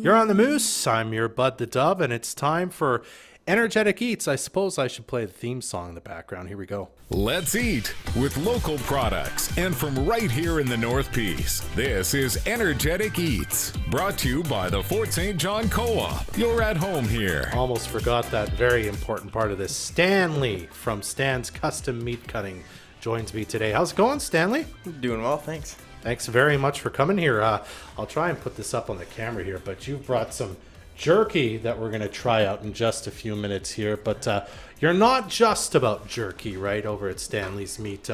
You're on the Moose. I'm your Bud the Dove, and it's time for Energetic Eats. I suppose I should play the theme song in the background. Here we go. Let's eat with local products and from right here in the North Peace. This is Energetic Eats, brought to you by the Fort St. John Co-op. You're at home here. Almost forgot that very important part of this. Stanley from Stan's Custom Meat Cutting joins me today. How's it going, Stanley? Doing well, thanks. Thanks very much for coming here. I'll try and put this up on the camera here, but you've brought some jerky that we're going to try out in just a few minutes here. But you're not just about jerky, right, over at Stanley's Meat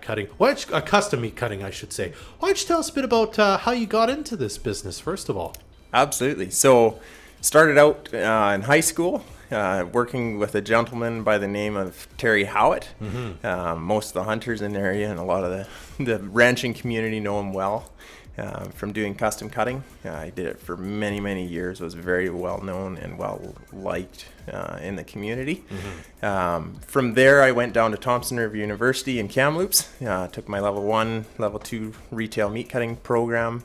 Cutting. Custom Meat Cutting, I should say. Why don't you tell us a bit about how you got into this business, first of all? Absolutely. So, started out in high school, working with a gentleman by the name of Terry Howitt. Mm-hmm. Most of the hunters in the area and a lot of the ranching community know him well. From doing custom cutting. I did it for many, many years. Was very well known and well liked in the community. Mm-hmm. From there, I went down to Thompson River University in Kamloops. Took my level 1, level 2 retail meat cutting program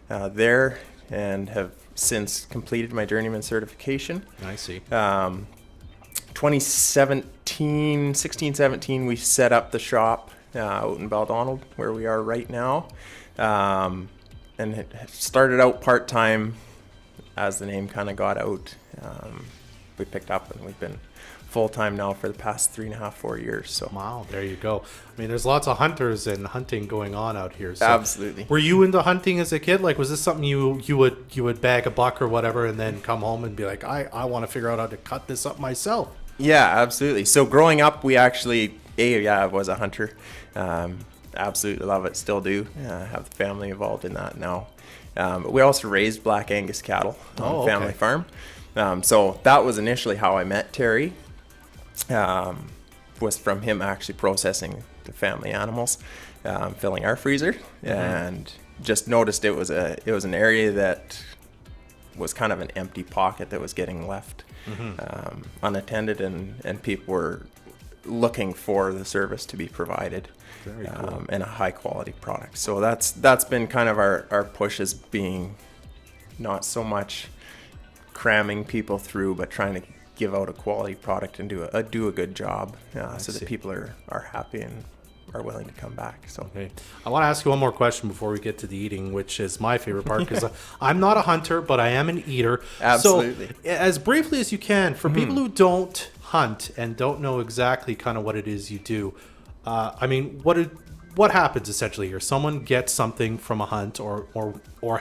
there, and have since completed my journeyman certification. I see. 16-17, we set up the shop out in Baldonald, where we are right now. And it started out part-time. As the name kind of got out, we picked up, and we've been full-time now for the past 3.5-4 years. So wow, there you go. I mean, there's lots of hunters and hunting going on out here. So absolutely. Were you into hunting as a kid? Like, was this something you would bag a buck or whatever and then come home and be like, I want to figure out how to cut this up myself? Yeah, absolutely. So growing up, we actually I was a hunter. Absolutely love it, still do. Have the family involved in that now. But we also raised Black Angus cattle on family farm. So that was initially how I met Terry. Was from him actually processing the family animals, filling our freezer, and just noticed it was an area that was kind of an empty pocket that was getting left unattended, and people were looking for the service to be provided. Very cool. And a high quality product. So that's been kind of our push, as being not so much cramming people through, but trying to give out a quality product and do a good job, so that people are happy and are willing to come back. So okay. I want to ask you one more question before we get to the eating, which is my favorite part, because I'm not a hunter, but I am an eater. Absolutely. So as briefly as you can, for people who don't hunt and don't know exactly kind of what it is you do, I mean, what happens essentially here? Someone gets something from a hunt or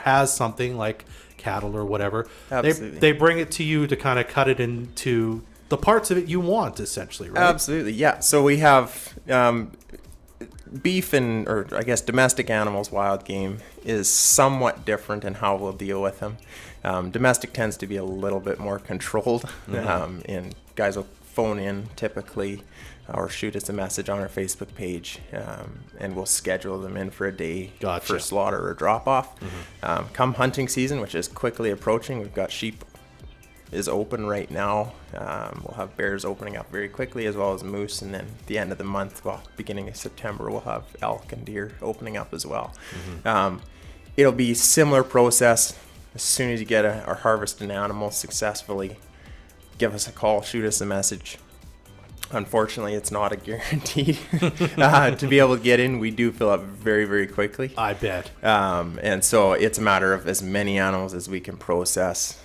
has something like cattle or whatever. Absolutely. They bring it to you to kind of cut it into the parts of it you want, essentially, right? Absolutely, yeah. So we have beef or I guess domestic animals, wild game, is somewhat different in how we'll deal with them. Domestic tends to be a little bit more controlled, and guys will phone in typically, or shoot us a message on our Facebook page, and we'll schedule them in for a day for slaughter or drop-off. Come hunting season, which is quickly approaching, we've got sheep is open right now. We'll have bears opening up very quickly, as well as moose, and then at the end of the month, beginning of September, we'll have elk and deer opening up as well. It'll be similar process. As soon as you get or harvest an animal successfully, give us a call, shoot us a message. Unfortunately, it's not a guarantee to be able to get in. We do fill up very, very quickly. I bet. And so it's a matter of as many animals as we can process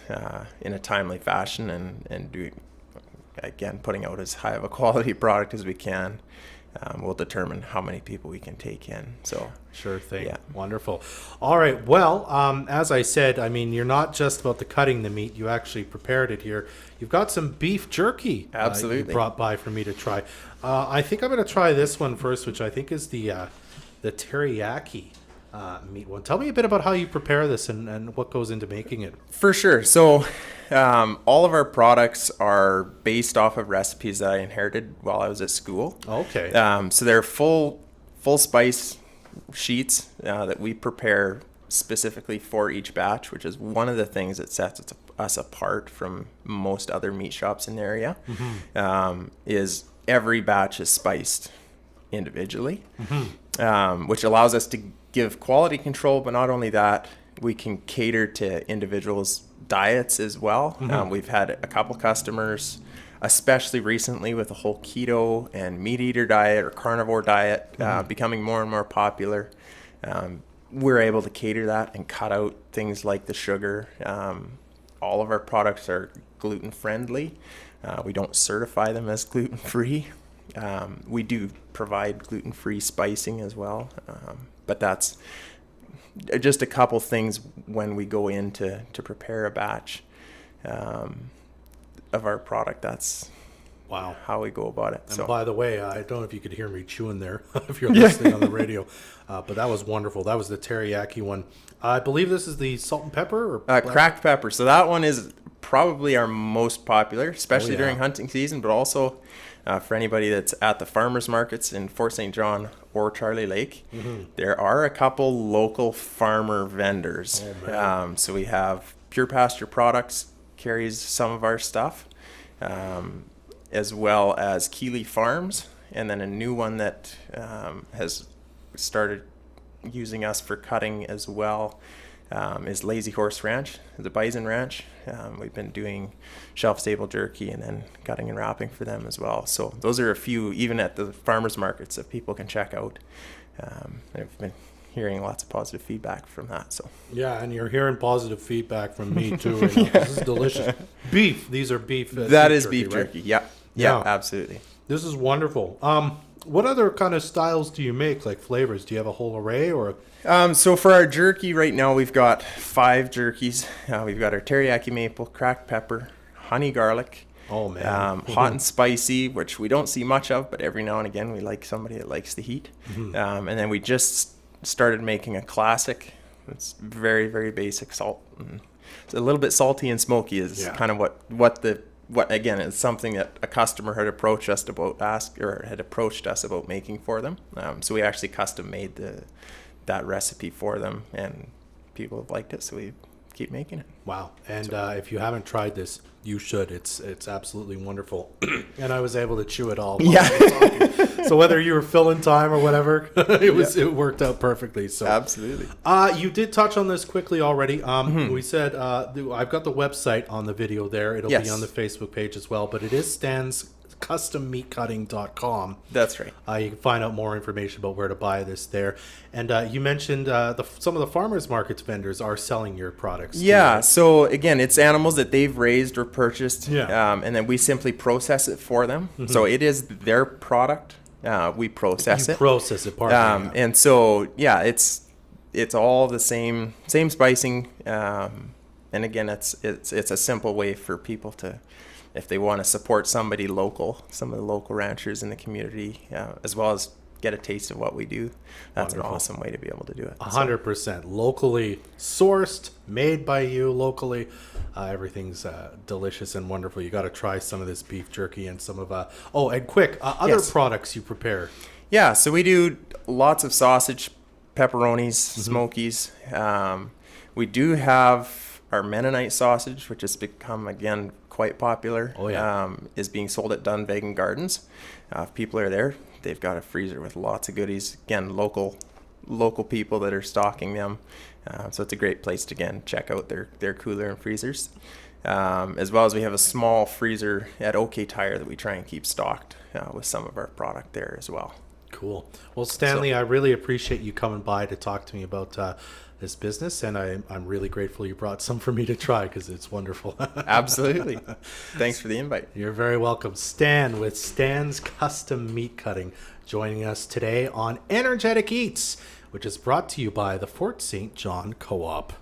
in a timely fashion, and do, again, putting out as high of a quality product as we can. Will determine how many people we can take in. So sure thing. Yeah. Wonderful. All right. Well, as I said, I mean, you're not just about the cutting the meat. You actually prepared it here. You've got some beef jerky. Absolutely. You brought by for me to try. I think I'm going to try this one first, which I think is the teriyaki meat one. Tell me a bit about how you prepare this and what goes into making it. For sure. So all of our products are based off of recipes that I inherited while I was at school. Okay. So they're full spice sheets that we prepare specifically for each batch, which is one of the things that sets us apart from most other meat shops in the area. Is every batch is spiced individually, which allows us to give quality control, but not only that, We can cater to individuals' diets as well. We've had a couple customers, especially recently with the whole keto and meat eater diet or carnivore diet becoming more and more popular. We're able to cater that and cut out things like the sugar. All of our products are gluten friendly. We don't certify them as gluten free. We do provide gluten free spicing as well, but that's just a couple things when we go in to prepare a batch of our product. That's Wow. how we go about it. And by the way, I don't know if you could hear me chewing there if you're listening on the radio, but that was wonderful. That was the teriyaki one. I believe this is the salt and pepper or cracked pepper. So that one is probably our most popular, especially during hunting season, but also for anybody that's at the farmers markets in Fort St. John or Charlie Lake. There are a couple local farmer vendors. So we have Pure Pasture Products carries some of our stuff, as well as Keeley Farms, and then a new one that has started using us for cutting as well is Lazy Horse Ranch, the bison ranch. We've been doing shelf-stable jerky and then cutting and wrapping for them as well. So those are a few, even at the farmers markets, that people can check out. I've been hearing lots of positive feedback from that. So yeah, and you're hearing positive feedback from me too. You know, this is delicious. Beef. These are beef. That is jerky, beef right? jerky. Yeah, absolutely. This is wonderful. What other kind of styles do you make, like flavors? Do you have a whole array or? So for our jerky right now, we've got 5 jerkies. We've got our teriyaki maple, cracked pepper, honey garlic. Oh man. Hot and spicy, which we don't see much of, but every now and again we like somebody that likes the heat. And then we just started making a classic. It's very, very basic salt. It's a little bit salty and smoky is kind of what again is something that a customer had approached us about making for them. So we actually custom made that recipe for them, and people have liked it, so we keep making it. Wow. And if you haven't tried this, you should. It's absolutely wonderful. And I was able to chew it all. So whether you were filling time or whatever, it worked out perfectly. So absolutely. You did touch on this quickly already. We said I've got the website on the video there. It'll be on the Facebook page as well, but it is stanscustommeatcutting.com. That's right. You can find out more information about where to buy this there. And you mentioned some of the farmers markets vendors are selling your products. Yeah. So again, it's animals that they've raised or purchased. Yeah. And then we simply process it for them. So it is their product. We process you it. Process it, pardon me. And so it's all the same spicing. And again, it's a simple way for people to, if they want to support some of the local ranchers in the community, as well as get a taste of what we do. That's Wonderful. An awesome way to be able to do it. 100%. Locally sourced, made by you locally. Everything's delicious and wonderful. You got to try some of this beef jerky and some of and quick, other products you prepare. Yeah, so we do lots of sausage, pepperonis, smokies. We do have our Mennonite sausage, which has become, again, quite popular. Oh, yeah. Is being sold at Dunvegan Gardens. If people are there, they've got a freezer with lots of goodies. Again, local people that are stocking them. So it's a great place to, again, check out their cooler and freezers. As well as we have a small freezer at OK Tire that we try and keep stocked with some of our product there as well. Cool. Well, Stanley, I really appreciate you coming by to talk to me about this business, and I'm really grateful you brought some for me to try because it's wonderful. Absolutely. Thanks for the invite. You're very welcome. Stan with Stan's Custom Meat Cutting joining us today on Energetic Eats, which is brought to you by the Fort St. John Co-op.